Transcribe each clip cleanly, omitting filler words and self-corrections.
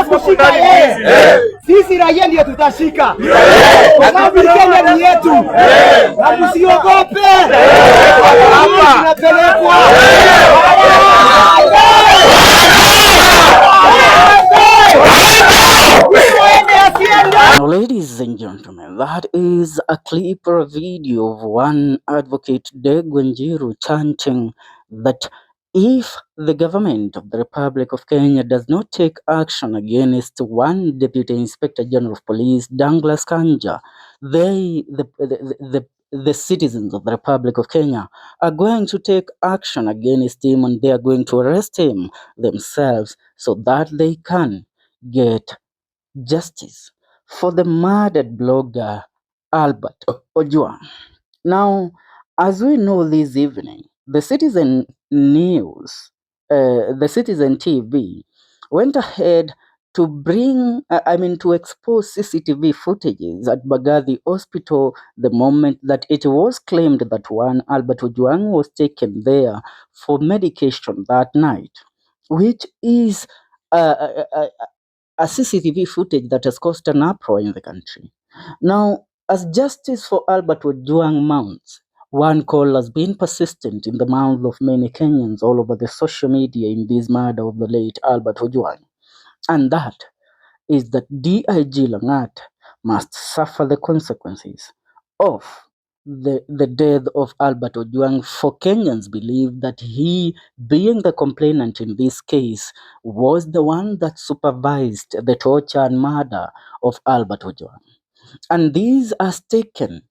kushika yeye, sisi raia ndio tutashika, kwa sababu Kenya ni yetu, na msiogope, tunapelekwa. Now, ladies and gentlemen, that is a clip or a video of one advocate, Ndegwa Njiru, chanting that if the government of the Republic of Kenya does not take action against one Deputy Inspector General of Police, Douglas Kanja, the citizens of the Republic of Kenya are going to take action against him, and they are going to arrest him themselves so that they can get justice for the murdered blogger Albert Ojwang. Now, as we know this evening, the Citizen News, the Citizen TV, went ahead to to expose CCTV footages at Bagathi Hospital the moment that it was claimed that one Albert Ojwang was taken there for medication that night, which is a CCTV footage that has caused an uproar in the country. Now, as justice for Albert Ojwang mounts, one call has been persistent in the mouths of many Kenyans all over the social media in this murder of the late Albert Ojwang. And that is that DIG LANGAT must suffer the consequences of the death of Albert Ojwang, for Kenyans believe that he, being the complainant in this case, was the one that supervised the torture and murder of Albert Ojwang. And this has taken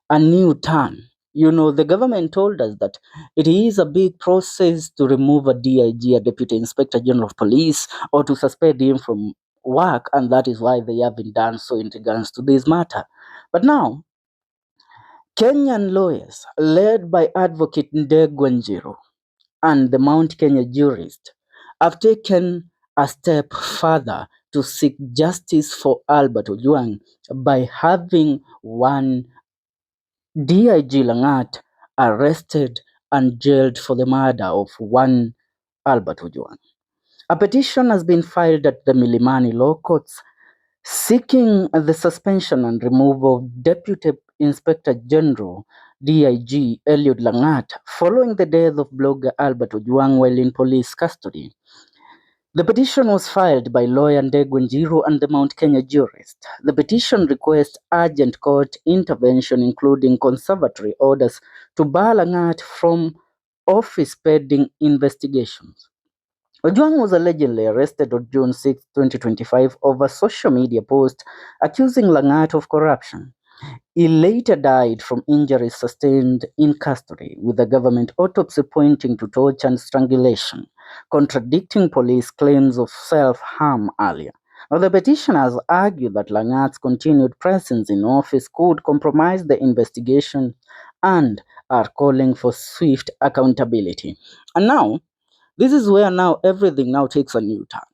a new turn. You know, the government told us that it is a big process to remove a DIG, a Deputy Inspector General of Police, or to suspend him from work, and that is why they haven't done so in regards to this matter. But now, Kenyan lawyers, led by advocate Ndegwa Njiru and the Mount Kenya jurist, have taken a step further to seek justice for Albert Ojwang by having one DIG LANGAT arrested and jailed for the murder of one Albert Ojwang. A petition has been filed at the Milimani Law Courts seeking the suspension and removal of Deputy Inspector General DIG Eliud Langat following the death of blogger Albert Ojwang while in police custody. The petition was filed by lawyer Ndegwa Njiru and the Mount Kenya jurist. The petition requests urgent court intervention, including conservatory orders, to bar Langat from office pending investigations. Ojwang was allegedly arrested on June 6, 2025 over a social media post accusing Langat of corruption. He later died from injuries sustained in custody, with the government autopsy pointing to torture and strangulation, contradicting police claims of self-harm earlier. Now, the petitioners argue that Langat's continued presence in office could compromise the investigation and are calling for swift accountability. And now, this is where now everything now takes a new turn.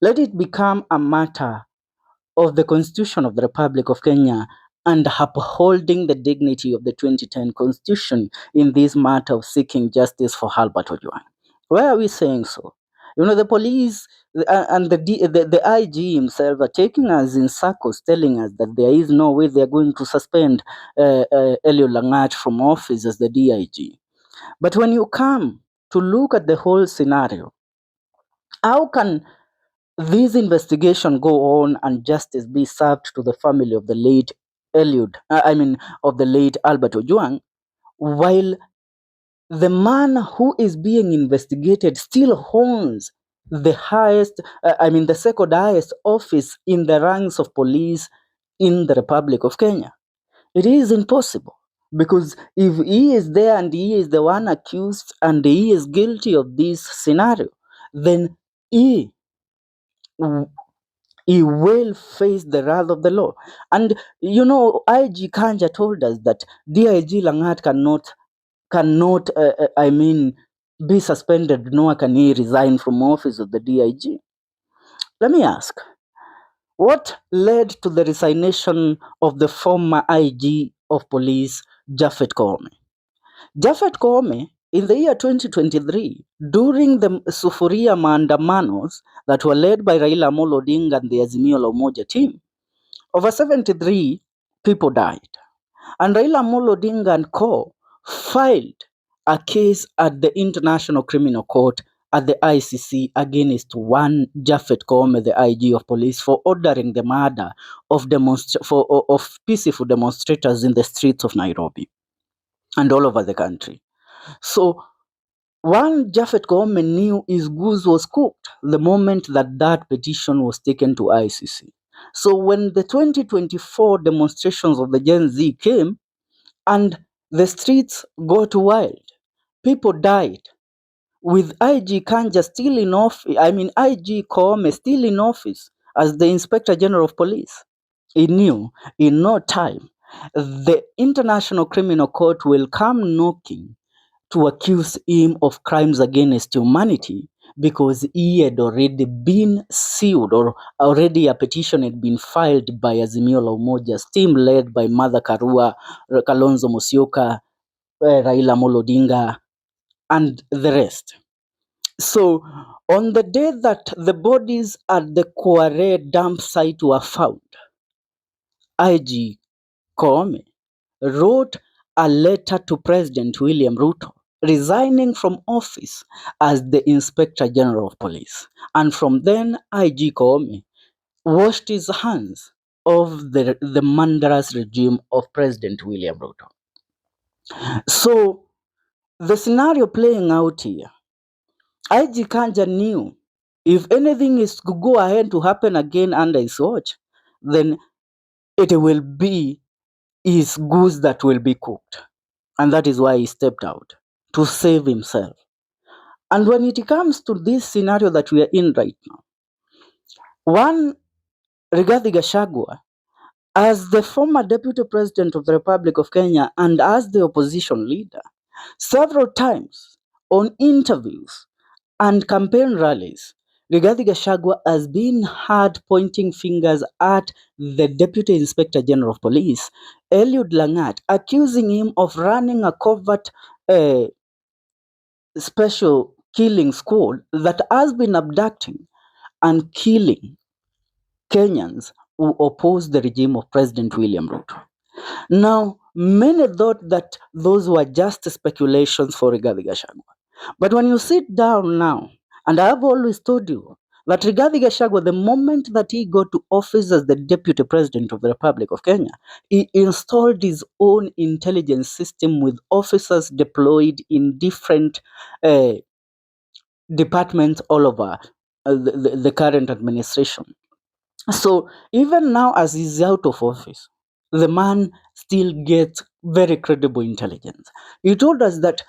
Let it become a matter of the Constitution of the Republic of Kenya and upholding the dignity of the 2010 Constitution in this matter of seeking justice for Albert Ojwang. Why are we saying so? You know, the police and the IG himself are taking us in circles, telling us that there is no way they are going to suspend Eliud Langat from office as the DIG. But when you come to look at the whole scenario, how can this investigation go on and justice be served to the family of the late of the late Albert Ojwang, while the man who is being investigated still holds the the second highest office in the ranks of police in the Republic of Kenya? It is impossible, because if he is there and he is the one accused and he is guilty of this scenario, then he will face the wrath of the law. And you know, IG Kanja told us that DIG Langat cannot be suspended, nor can he resign from office of the DIG. Let me ask, what led to the resignation of the former IG of police, Japhet Koome? Japhet Koome, in the year 2023, during the Sufuria maandamanos that were led by Raila Amolo Odinga and the Azimio la Umoja team, over 73 people died. And Raila Amolo Odinga and co. filed a case at the International Criminal Court at the ICC against one Japhet Koome, the IG of police, for ordering the murder of peaceful demonstrators in the streets of Nairobi and all over the country. So one Japhet Koome knew his goose was cooked the moment that petition was taken to ICC. So when the 2024 demonstrations of the Gen Z came and the streets got wild, people died, with IG Kanja still in office, IG Koome still in office as the Inspector General of Police. He knew in no time the International Criminal Court will come knocking to accuse him of crimes against humanity because he had already been sued, or already a petition had been filed by Azimio la Umoja's team led by Martha Karua, Kalonzo Musyoka, Raila Amolo Odinga, and the rest. So on the day that the bodies at the Kware dump site were found, IG Koome wrote a letter to President William Ruto resigning from office as the Inspector General of Police. And from then, IG Koome washed his hands of the murderous regime of President William Ruto. So the scenario playing out here, IG Kanja knew if anything is to go ahead to happen again under his watch, then it will be his goose that will be cooked. And that is why he stepped out to save himself. And when it comes to this scenario that we are in right now, one, Rigathi Gachagua, as the former Deputy President of the Republic of Kenya and as the opposition leader, several times on interviews and campaign rallies, Rigathi Gachagua has been heard pointing fingers at the Deputy Inspector General of Police, Eliud Langat, accusing him of running a covert special killing squad that has been abducting and killing Kenyans who oppose the regime of President William Ruto. Now, many thought that those were just speculations for Rigathi Gachagua. But when you sit down now, and I have always told you that Rigathi Gachagua, the moment that he got to office as the Deputy President of the Republic of Kenya, he installed his own intelligence system with officers deployed in different departments all over the current administration. So even now, as he's out of office, the man still gets very credible intelligence. He told us that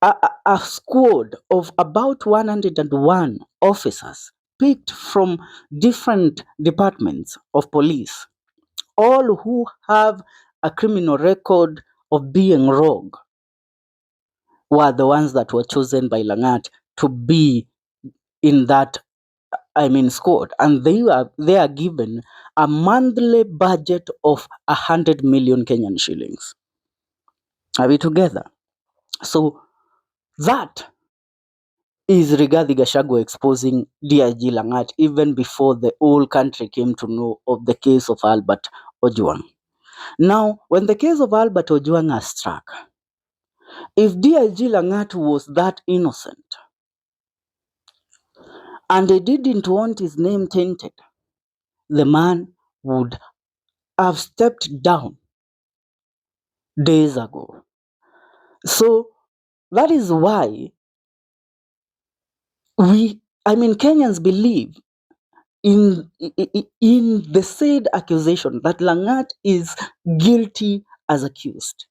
a squad of about 101 officers picked from different departments of police, all who have a criminal record of being rogue, were the ones that were chosen by Langat to be in that squad, and they are given a monthly budget of 100 million Kenyan shillings. Are we together? So that is Rigathi Gachagua exposing DIG Langat even before the whole country came to know of the case of Albert Ojwang. Now, when the case of Albert Ojwang has struck, if DIG Langat was that innocent and they didn't want his name tainted, the man would have stepped down days ago. So that is why Kenyans believe in the said accusation that Langat is guilty as accused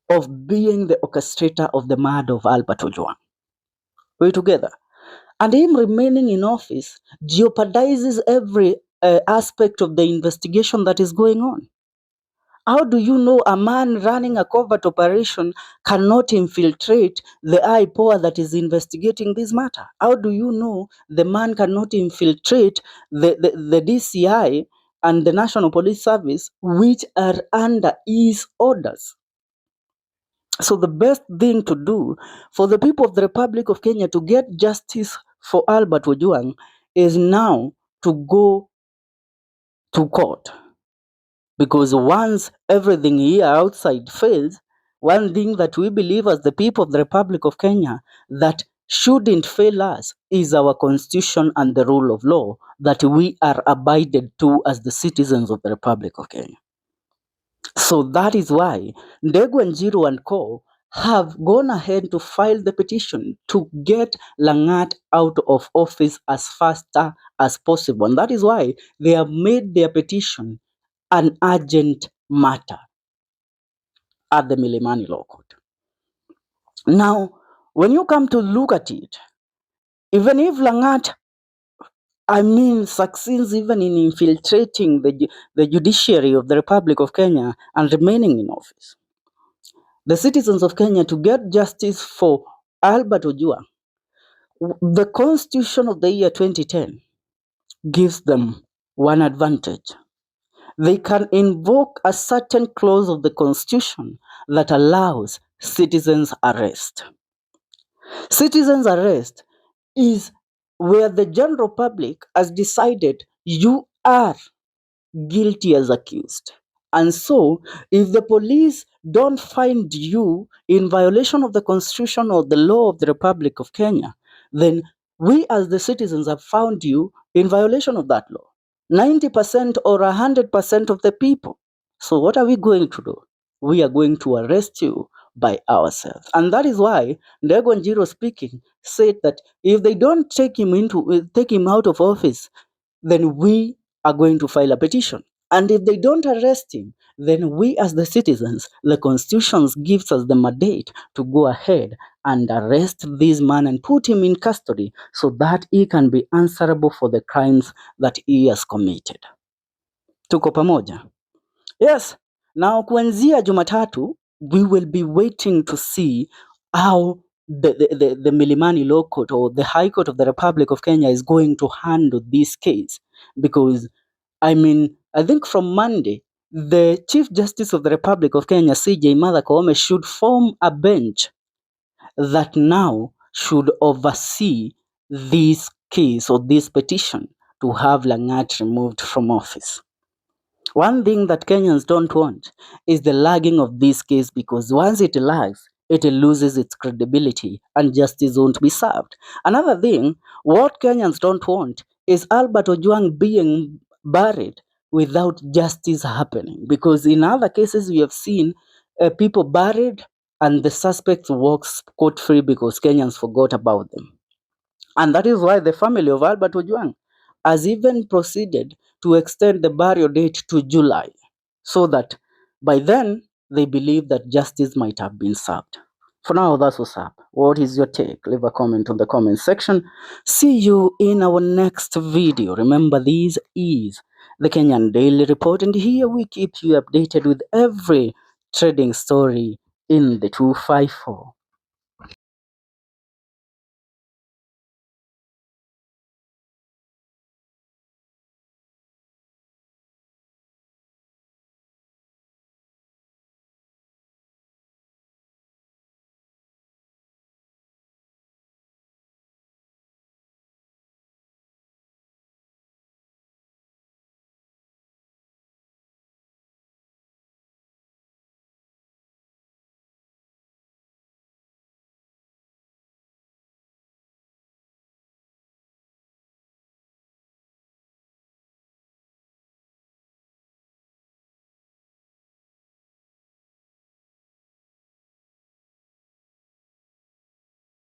of being the orchestrator of the murder of Albert Ojwang. We're together. And him remaining in office jeopardizes every aspect of the investigation that is going on. How do you know a man running a covert operation cannot infiltrate the IPOA that is investigating this matter? How do you know the man cannot infiltrate the DCI and the National Police Service, which are under his orders? So the best thing to do for the people of the Republic of Kenya to get justice for Albert Ojwang is now to go to court. Because once everything here outside fails, one thing that we believe as the people of the Republic of Kenya that shouldn't fail us is our constitution and the rule of law that we are abided to as the citizens of the Republic of Kenya. So that is why Ndegwa Njiru and co have gone ahead to file the petition to get LANGAT out of office as faster as possible. And that is why they have made their petition an urgent matter at the Milimani Law Court. Now, when you come to look at it, even if LANGAT, succeeds even in infiltrating the judiciary of the Republic of Kenya and remaining in office, the citizens of Kenya to get justice for Albert Ojwang, the Constitution of the year 2010 gives them one advantage. They can invoke a certain clause of the Constitution that allows citizens arrest. Citizens arrest is where the general public has decided you are guilty as accused. And so, if the police don't find you in violation of the Constitution or the law of the Republic of Kenya, then we as the citizens have found you in violation of that law. 90% or 100% of the people. So what are we going to do? We are going to arrest you by ourselves. And that is why Ndegwa Njiru speaking said that if they don't take him out of office, then we are going to file a petition. And if they don't arrest him, then we as the citizens, the Constitution gives us the mandate to go ahead and arrest this man and put him in custody so that he can be answerable for the crimes that he has committed. Tuko pamoja? Yes. Now kuanzia Jumatatu, we will be waiting to see how the Milimani Law Court or the High Court of the Republic of Kenya is going to handle this case. Because, I think from Monday, the Chief Justice of the Republic of Kenya, CJ Martha Koome, should form a bench that now should oversee this case or this petition to have LANGAT removed from office. One thing that Kenyans don't want is the lagging of this case, because once it lags, it loses its credibility and justice won't be served. Another thing, what Kenyans don't want is Albert Ojwang being buried without justice happening, because in other cases we have seen people buried and the suspects walk scot-free because Kenyans forgot about them. And that is why the family of Albert Ojwang has even proceeded to extend the burial date to July, so that by then they believe that justice might have been served. For now, that's what's up. What is your take? Leave a comment on the comment section. See you in our next video. Remember, this is the Kenyan Daily Report, and here we keep you updated with every trading story in the 254.